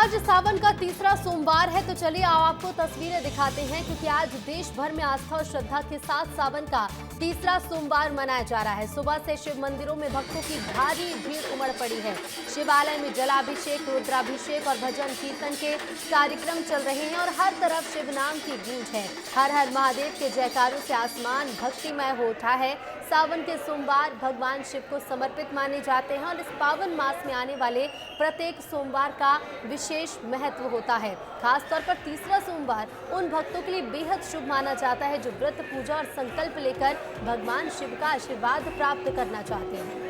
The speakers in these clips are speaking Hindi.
आज सावन का तीसरा सोमवार है, तो चलिए आपको तस्वीरें दिखाते हैं, क्योंकि आज देश भर में आस्था और श्रद्धा के साथ सावन का तीसरा सोमवार मनाया जा रहा है। सुबह से शिव मंदिरों में भक्तों की भारी भीड़ उमड़ पड़ी है। शिवालय में जलाभिषेक, रुद्राभिषेक और भजन कीर्तन के कार्यक्रम चल रहे हैं और हर तरफ शिव नाम की गूंज है। हर हर महादेव के जयकारों से आसमान भक्तिमय हो उठा है। सावन के सोमवार भगवान शिव को समर्पित माने जाते हैं और इस पावन मास में आने वाले प्रत्येक सोमवार का विशेष महत्व होता है। खासतौर पर तीसरा सोमवार उन भक्तों के लिए बेहद शुभ माना जाता है जो व्रत, पूजा और संकल्प लेकर भगवान शिव का आशीर्वाद प्राप्त करना चाहते हैं।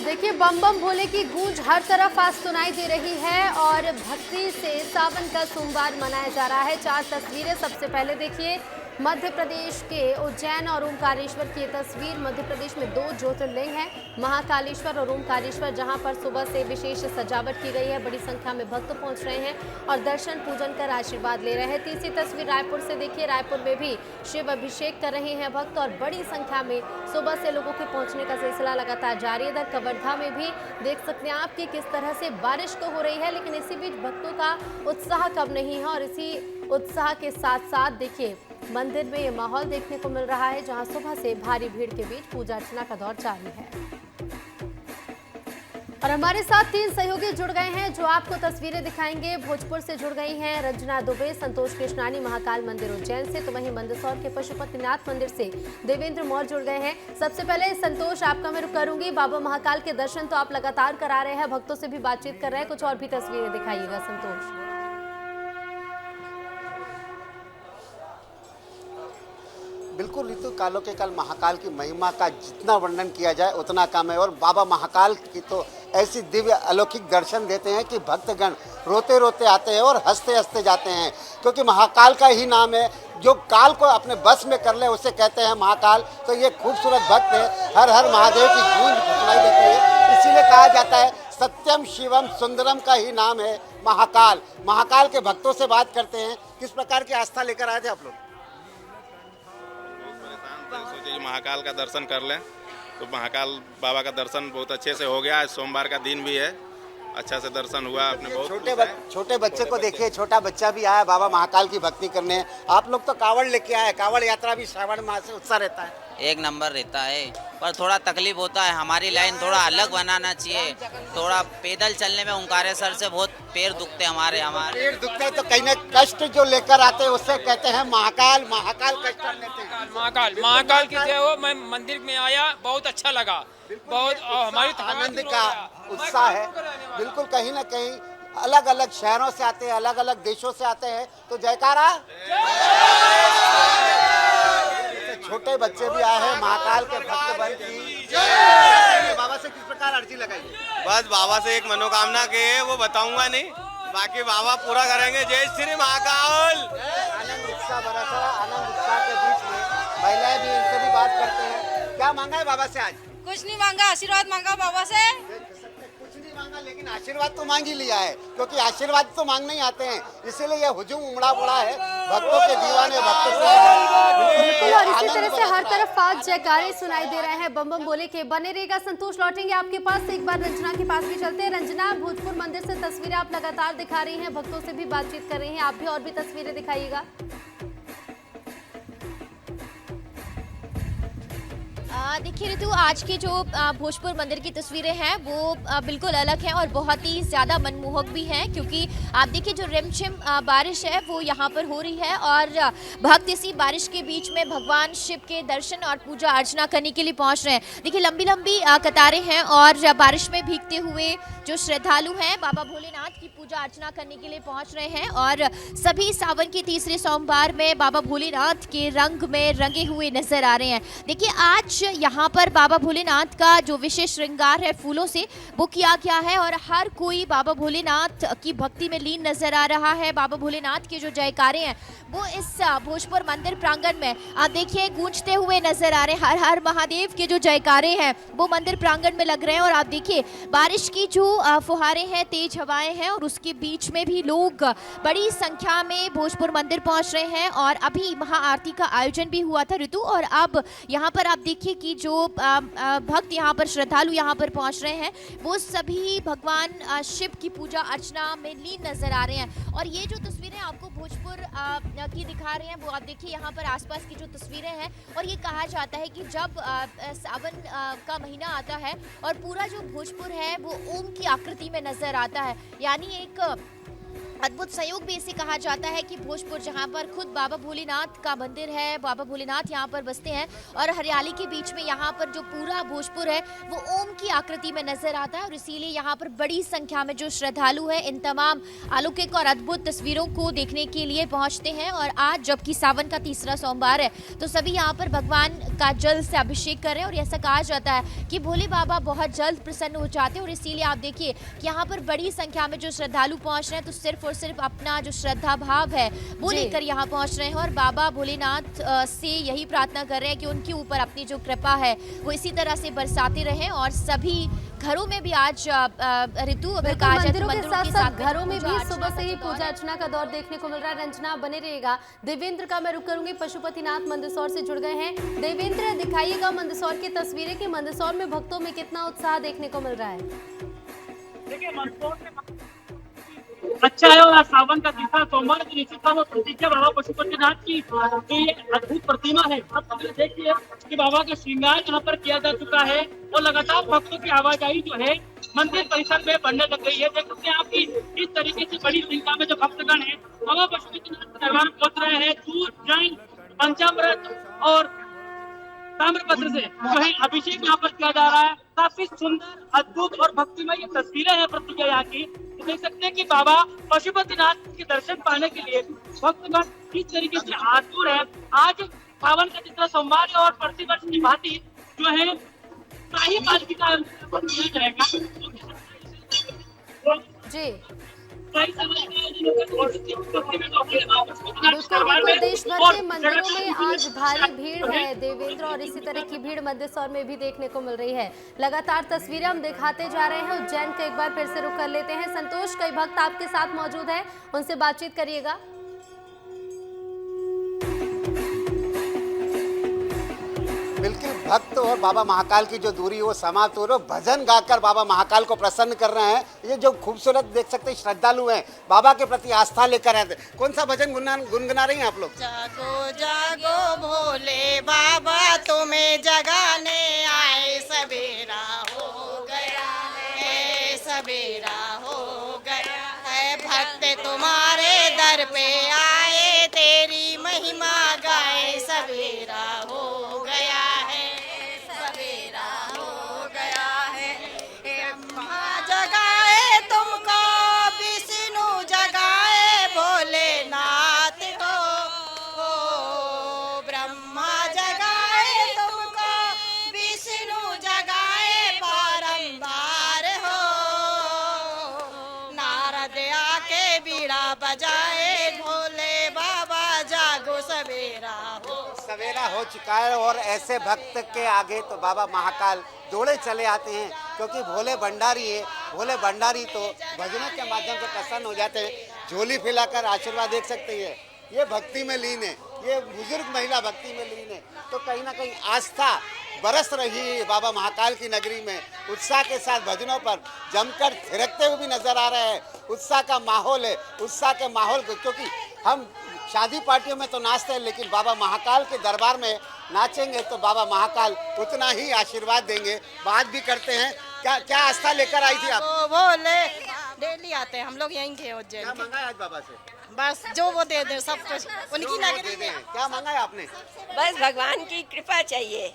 देखिए, बम बम भोले की गूंज हर तरफ आज सुनाई दे रही है और भक्ति से सावन का सोमवार मनाया जा रहा है। 4 तस्वीरें सबसे पहले देखिए। मध्य प्रदेश के उज्जैन और ओमकारेश्वर की तस्वीर। मध्य प्रदेश में 2 ज्योतिर्लिंग हैं, महाकालेश्वर और ओमकारेश्वर, जहां पर सुबह से विशेष सजावट की गई है। बड़ी संख्या में भक्त पहुंच रहे हैं और दर्शन पूजन कर आशीर्वाद ले रहे हैं। तीसरी तस्वीर रायपुर से देखिए। रायपुर में भी शिव अभिषेक कर रहे हैं भक्त और बड़ी संख्या में सुबह से लोगों के पहुंचने का सिलसिला लगातार जारी है। इधर कवर्धा में भी देख सकते हैं आप कि किस तरह से बारिश तो हो रही है, लेकिन इसी बीच भक्तों का उत्साह कम नहीं है और इसी उत्साह के साथ साथ देखिए मंदिर में ये माहौल देखने को मिल रहा है, जहां सुबह से भारी भीड़ के बीच पूजा अर्चना का दौर जारी है। और हमारे साथ 3 सहयोगी जुड़ गए हैं जो आपको तस्वीरें दिखाएंगे। भोजपुर से जुड़ गई हैं रंजना दुबे, संतोष कृष्णानी महाकाल मंदिर उज्जैन से, तो वहीं मंदसौर के पशुपतिनाथ मंदिर से देवेंद्र मौर्य जुड़ गए हैं। सबसे पहले संतोष, आपका मैं रुख करूंगी। बाबा महाकाल के दर्शन तो आप लगातार करा रहे हैं, भक्तों से भी बातचीत कर रहे हैं, कुछ और भी तस्वीरें दिखाइएगा संतोष। बिल्कुल ऋतु, कालों के काल महाकाल की महिमा का जितना वर्णन किया जाए उतना कम है। और बाबा महाकाल की तो ऐसी दिव्य अलौकिक दर्शन देते हैं कि भक्तगण रोते रोते आते हैं और हंसते हंसते जाते हैं, क्योंकि महाकाल का ही नाम है। जो काल को अपने बस में कर ले उसे कहते हैं महाकाल। तो ये खूबसूरत भक्त है, हर हर महादेव की गूंज सुनाई देती है। इसीलिए कहा जाता है सत्यम शिवम सुंदरम का ही नाम है महाकाल। महाकाल के भक्तों से बात करते हैं, किस प्रकार की आस्था लेकर आए थे आप लोग? सोचे कि महाकाल का दर्शन कर लें, तो महाकाल बाबा का दर्शन बहुत अच्छे से हो गया। आज सोमवार का दिन भी है, अच्छा से दर्शन हुआ। अपने बहुत छोटे बच्चे को देखिए, छोटा बच्चा भी आया बाबा महाकाल की भक्ति करने। आप लोग तो कावड़ लेके आए, कावड़ यात्रा भी श्रावण मास से उत्साह रहता है। एक नंबर रहता है, पर थोड़ा तकलीफ होता है। हमारी लाइन थोड़ा अलग बनाना चाहिए। थोड़ा पैदल चलने में ओंकारेश्वर से बहुत पैर दुखते हमारे पैर दुखते हैं, तो कहीं ना कष्ट जो लेकर आते हैं उससे कहते हैं महाकाल। महाकाल कष्ट लेते हैं। महाकाल की जय हो। मैं मंदिर में आया, बहुत अच्छा लगा, बहुत हमारी आनंद का उत्साह है। बिल्कुल, कहीं ना कहीं अलग अलग शहरों से आते हैं, अलग अलग देशों से आते हैं, तो जयकारा। छोटे बच्चे भी आए हैं महाकाल के भक्त बन की। बाबा से किस प्रकार अर्जी लगाई? बस बाबा से एक मनोकामना के वो बताऊंगा नहीं, बाकी बाबा पूरा करेंगे। जय श्री महाकाल। आनंद उत्साह बड़ा था। आनंद उत्साह के बीच में महिलाएं भी, इनसे भी बात करते हैं। क्या मांगा है बाबा से आज? कुछ नहीं मांगा, आशीर्वाद मांगा बाबा से। कुछ नहीं मांगा, लेकिन आशीर्वाद तो मांग ही लिया है, क्योंकि आशीर्वाद तो मांगने ही आते हैं। इसीलिए यह हुजूम उमड़ा पड़ा है भक्तों के दीवाने भक्त से। बिल्कुल, और इसी तरह से हर तरफ आज जयकारे सुनाई दे रहे हैं बम बम बोले के। बने रहेगा संतोष, लौटेंगे आपके पास। एक बार रंजना के पास भी चलते हैं। रंजना, भोजपुर मंदिर से तस्वीरें आप लगातार दिखा रही हैं, भक्तों से भी बातचीत कर रही हैं, आप भी और भी तस्वीरें दिखाइएगा। देखिए ऋतु, आज की जो भोजपुर मंदिर की तस्वीरें हैं वो बिल्कुल अलग हैं और बहुत ही ज़्यादा मनमोहक भी हैं, क्योंकि आप देखिए जो रिमझिम बारिश है वो यहाँ पर हो रही है और भक्त इसी बारिश के बीच में भगवान शिव के दर्शन और पूजा अर्चना करने के लिए पहुँच रहे हैं। देखिए लंबी लंबी कतारें हैं और बारिश में भीगते हुए जो श्रद्धालु हैं बाबा भोलेनाथ की पूजा अर्चना करने के लिए पहुँच रहे हैं और सभी सावन के तीसरे सोमवार में बाबा भोलेनाथ के रंग में रंगे हुए नजर आ रहे हैं। देखिए आज यहाँ पर बाबा भोलेनाथ का जो विशेष श्रृंगार है फूलों से वो किया गया है और हर कोई बाबा भोलेनाथ की भक्ति में लीन नजर आ रहा है। बाबा भोलेनाथ के जो जयकारे हैं वो इस भोजपुर मंदिर प्रांगण में आप देखिए गूंजते हुए नजर आ रहे हैं। हर हर महादेव के जो जयकारे हैं वो मंदिर प्रांगण में लग रहे हैं और आप देखिए बारिश की जो फुहारें हैं, तेज हवाएं हैं और उसके बीच में भी लोग बड़ी संख्या में भोजपुर मंदिर पहुंच रहे हैं। और अभी महाआरती का आयोजन भी हुआ था ऋतु, और अब यहाँ पर आप देखिए कि जो भक्त यहाँ पर श्रद्धालु यहाँ पर पहुंच रहे हैं वो सभी भगवान शिव की पूजा अर्चना में लीन नजर आ रहे हैं। और ये जो तस्वीरें आपको भोजपुर की दिखा रहे हैं वो आप देखिए यहाँ पर आसपास की जो तस्वीरें हैं, और ये कहा जाता है कि जब सावन का महीना आता है और पूरा जो भोजपुर है वो ओम की आकृति में नजर आता है, यानी एक अद्भुत संयोग भी इसे कहा जाता है कि भोजपुर जहां पर खुद बाबा भोलेनाथ का मंदिर है, बाबा भोलेनाथ यहां पर बसते हैं और हरियाली के बीच में यहां पर जो पूरा भोजपुर है वो ओम की आकृति में नजर आता है। और इसीलिए यहां पर बड़ी संख्या में जो श्रद्धालु हैं इन तमाम अलौकिक और अद्भुत तस्वीरों को देखने के लिए पहुंचते हैं। और आज जबकि सावन का तीसरा सोमवार है तो सभी यहाँ पर भगवान का जल से अभिषेक कर रहे हैं और ऐसा कहा जाता है कि भोले बाबा बहुत जल्द प्रसन्न हो जाते हैं। और इसीलिए आप देखिए कि यहाँ पर बड़ी संख्या में जो श्रद्धालु पहुंच रहे हैं तो सिर्फ और सिर्फ अपना जो श्रद्धा भाव है वो लेकर यहाँ पहुंच रहे हैं और बाबा भोलेनाथ से यही प्रार्थना कर रहे हैं कि उनके ऊपर अपनी जो कृपा है वो इसी तरह से बरसाते रहें। और सभी घरों में भी आज ऋतु अगर कहा जाए तो मंदिरों के साथ घरों में भी सुबह से ही पूजा अर्चना का दौर देखने को मिल रहा है। रंजना बने रहिएगा। देवेंद्र का मैं रुक करूंगी, पशुपतिनाथ मंदसौर से जुड़ गए हैं। देवेंद्र दिखाइएगा मंदसौर की तस्वीरें कि मंदसौर में भक्तों में कितना उत्साह देखने को मिल रहा है। देखिए मंदसौर में अच्छा है और सावन का तीसरा सोमवार की निश्चितता में प्रतिज्ञा बाबा पशुपतिनाथ की जो ये अद्भुत प्रतिमा है। अब देखिए कि बाबा का श्रृंगार यहाँ पर किया जा चुका है और लगातार भक्तों की आवाजाही जो है मंदिर परिसर में बढ़ने लग गई है। देख सकते हैं आप कि इस तरीके से बड़ी संख्या में जो भक्तगण है बाबा पशुपतिनाथ के दरबार में पहुंच रहे हैं। दूध, जैन, पंचामृत और ताम्रपत्र से जो है अभिषेक यहाँ पर किया जा रहा है। काफी सुंदर, अद्भुत और भक्तिमय ये तस्वीरें हैं प्रतिज्ञा यहाँ की। देख सकते हैं कि बाबा पशुपतिनाथ के दर्शन पाने के लिए भक्तगण किस तरीके से आतुर है। आज सावन का तीसरा सोमवार है और प्रतिवर्ष की भांति जो है शाही पालकी का किया जाएगा जी। बिल्कुल देश भर के मंदिरों में आज भारी भीड़ है देवेंद्र, और इसी तरह की भीड़ मंदसौर में भी देखने को मिल रही है। लगातार तस्वीरें हम दिखाते जा रहे हैं। उज्जैन का एक बार फिर से रुख कर लेते हैं। संतोष, कई भक्त आपके साथ मौजूद है, उनसे बातचीत करिएगा। बिल्कुल, भक्त और बाबा महाकाल की जो दूरी वो समाप्त हो रही है। भजन गाकर बाबा महाकाल को प्रसन्न कर रहे हैं। ये जो खूबसूरत देख सकते हैं श्रद्धालु हैं, बाबा के प्रति आस्था लेकर आते। कौन सा भजन गुनगुना रही हैं आप लोग? जागो जागो भोले बाबा तुम्हें जगाने आए, सवेरा हो गया है, सवेरा हो गया है। भक्त तुम्हारे दर पे आए, तेरी महिमा गाए, सवेरा हो गया है, सवेरा हो गया है। ब्रह्मा जगाए तुमको, विष्णु जगाए भोलेनाथ को, ब्रह्मा जगाए तुमको, विष्णु जगाए बारंबार हो। नारद आके बीड़ा बजाए, भोले बाबा जागो सवेरा हो। सवेरा हो चुका है और ऐसे भक्त के आगे तो बाबा महाकाल दौड़े चले आते हैं, क्योंकि भोले भंडारी है। भोले भंडारी तो भजनों के माध्यम से प्रसन्न हो जाते हैं। झोली फैलाकर आशीर्वाद देख सकते हैं। ये भक्ति में लीन है, ये बुजुर्ग महिला भक्ति में लीन है। तो कहीं ना कहीं आस्था बरस रही है बाबा महाकाल की नगरी में। उत्साह के साथ भजनों पर जमकर थिरकते हुए भी नजर आ रहे हैं। उत्साह का माहौल है, उत्साह के माहौल को, क्योंकि हम शादी पार्टियों में तो नाचते हैं लेकिन बाबा महाकाल के दरबार में नाचेंगे तो बाबा महाकाल उतना ही आशीर्वाद देंगे। बात भी करते हैं, क्या क्या आस्था लेकर आई थी आप? बोले डेली आते हैं हम लोग, यहीं के उज्जैन। क्या मांगा है आज बाबा से? बस जो वो दे दे सब कुछ उनकी नगरी में। क्या मांगा है आपने? बस भगवान की कृपा चाहिए,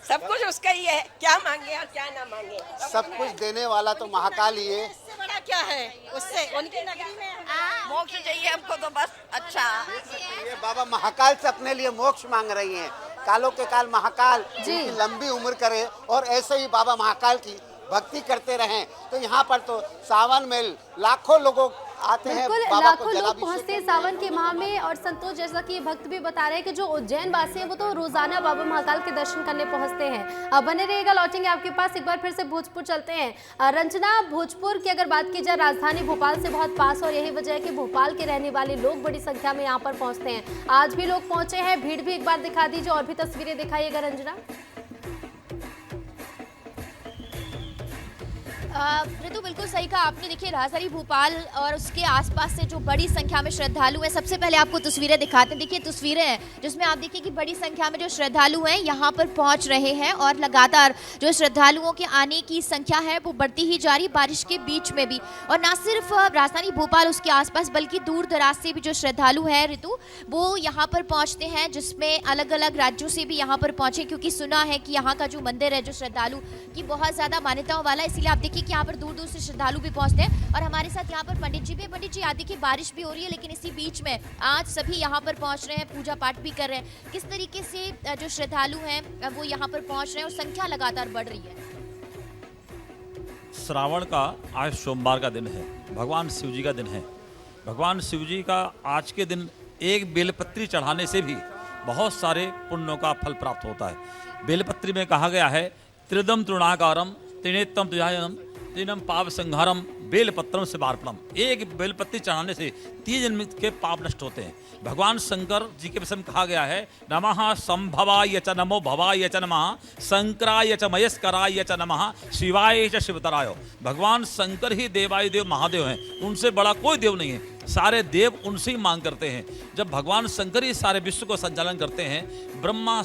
सब कुछ उसका ही है। क्या मांगे और क्या ना मांगे, सब कुछ देने वाला तो महाकाल ही है। इससे बड़ा क्या है, उससे उनकी नगरी में मोक्ष चाहिए हमको तो बस। अच्छा, ये बाबा महाकाल से अपने लिए मोक्ष मांग रही हैं। कालों के काल महाकाल जी। इनकी लंबी उम्र करे और ऐसे ही बाबा महाकाल की भक्ति करते रहें। तो यहाँ पर तो सावन में लाखों लोगों आते हैं, बिल्कुल बाबा को लाखों लोग जलाभिषेक पहुंचते हैं सावन के माह में। और संतोष, जैसा कि ये भक्त भी बता रहे हैं कि जो उज्जैन वासी हैं वो तो रोजाना बाबा महाकाल के दर्शन करने पहुंचते हैं। बने रहिएगा, लौटेंगे आपके पास। एक बार फिर से भोजपुर चलते हैं। रंजना, भोजपुर की अगर बात की जाए, राजधानी भोपाल से बहुत पास और यही वजह है कि भोपाल के रहने वाले लोग बड़ी संख्या में यहाँ पर पहुंचते हैं। आज भी लोग पहुंचे हैं, भीड़ भी एक बार दिखा दीजिए और भी तस्वीरें दिखाइएगा रंजना। ऋतु, बिल्कुल सही कहा आपने। देखिए, राजधानी भोपाल और उसके आसपास से जो बड़ी संख्या में श्रद्धालु हैं, सबसे पहले आपको तस्वीरें दिखाते हैं। देखिए, तस्वीरें हैं जिसमें आप देखिए कि बड़ी संख्या में जो श्रद्धालु हैं यहाँ पर पहुँच रहे हैं और लगातार जो श्रद्धालुओं के आने की संख्या है वो बढ़ती ही जा रही, बारिश के बीच में भी। और ना सिर्फ राजधानी भोपाल उसके आसपास बल्कि दूर दराज से भी जो श्रद्धालु हैं ऋतु, वो यहाँ पर पहुँचते हैं, जिसमें अलग अलग राज्यों से भी यहाँ पर पहुँचे, क्योंकि सुना है कि यहाँ का जो मंदिर है जो श्रद्धालु की बहुत ज़्यादा मान्यताओं वाला है। इसीलिए आप देखिए कि यहाँ पर दूर दूर से श्रद्धालु भी पहुंचते हैं। और हमारे साथ यहाँ पर पंडित जी भी। पंडित जी, आज देखिए बारिश भी हो रही है, लेकिन इसी बीच में आज सभी यहाँ पर पहुंच रहे हैं, पूजा पाठ भी कर रहे हैं। किस तरीके से जो श्रद्धालु हैं वो यहाँ पर पहुंच रहे हैं और संख्या लगातार बढ़ रही है? श्रावण का आज सोमवार का दिन है, भगवान शिव जी का दिन है। भगवान शिव जी का आज के दिन एक बेलपत्री चढ़ाने से भी बहुत सारे पुण्यों का फल प्राप्त होता है। बेलपत्री में कहा गया है, त्रिदम तृणाकारम त्रिनेत्रम त्रिजायनम तीनम पाप संहारम बेलपत्रम से बारपणम। एक बेलपत्ती चढ़ाने से 3 जन्म के पाप नष्ट होते हैं। भगवान शंकर जी के विषय में कहा गया है, नमः संभवाय च नमो भवाय च नमः शंकराय च मयस्कराय च नमः शिवाय च शिवतराय। भगवान शंकर ही देवादिदेव महादेव हैं, उनसे बड़ा कोई देव नहीं है। सारे देव उनसे ही मांग करते हैं। जब भगवान शंकर ही सारे विश्व को संचालन करते हैं, ब्रह्मा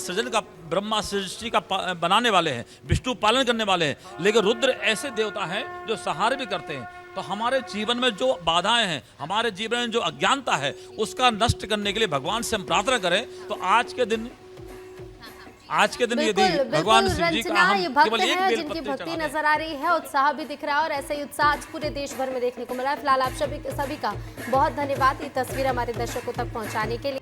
सृष्टि का बनाने वाले हैं, विष्णु पालन करने वाले हैं, लेकिन रुद्र ऐसे देवता हैं जो सहारे भी करते हैं। तो हमारे जीवन में जो बाधाएं हैं, हमारे जीवन में जो अज्ञानता है, उसका नष्ट करने के लिए भगवान से हम प्रार्थना करें। तो आज के दिन यदि भगवान शिव जी का हम केवल एक बेल जिनकी भक्ति नजर आ रही है, उत्साह भी दिख रहा है और ऐसा ही उत्साह आज पूरे देश भर में देखने को मिला है। फिलहाल आप सभी का बहुत धन्यवाद ये तस्वीर हमारे दर्शकों तक पहुंचाने के लिए।